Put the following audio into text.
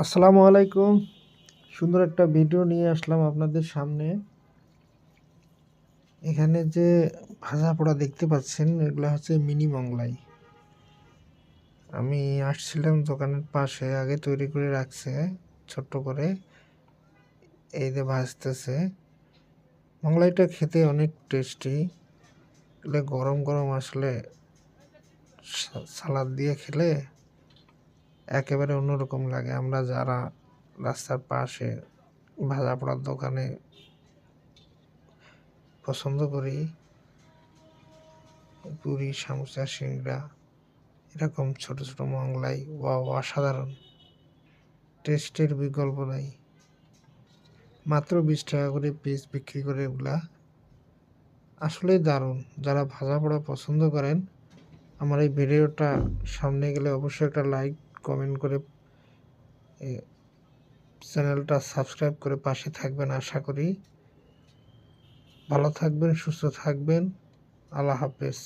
আসসালামু আলাইকুম। সুন্দর একটা ভিডিও নিয়ে আসলাম আপনাদের সামনে। এখানে যে ভাজা পোড়া দেখতে পাচ্ছেন এগুলা হচ্ছে মিনি মোগলাই। আমি আসছিলাম দোকানের পাশে, আগে তৈরি করে রাখছে ছোট্ট করে, এই যে ভাজতেছে। মোগলাইটা খেতে অনেক টেস্টি। এগুলো গরম গরম আসলে সালাদ দিয়ে খেলে একেবারে অন্যরকম লাগে। আমরা যারা রাস্তার পাশে ভাজা পোড়ার দোকানে পছন্দ করি, পুরি, সামোসা, সিংড়া, এরকম ছোট ছোট মোগলাই, ওয়াও, অসাধারণ! টেস্টের বিকল্প নাই। মাত্র 20 টাকা করে পিস বিক্রি করে এগুলা। আসলেই দারুণ। যারা ভাজা পোড়া পছন্দ করেন, আমার এই ভিডিওটা সামনে গেলে অবশ্যই একটা লাইক, কমেন্ট করে চ্যানেলটা সাবস্ক্রাইব করে পাশে থাকবেন আশা করি। ভালো থাকবেন, সুস্থ থাকবেন। আল্লাহ হাফেজ।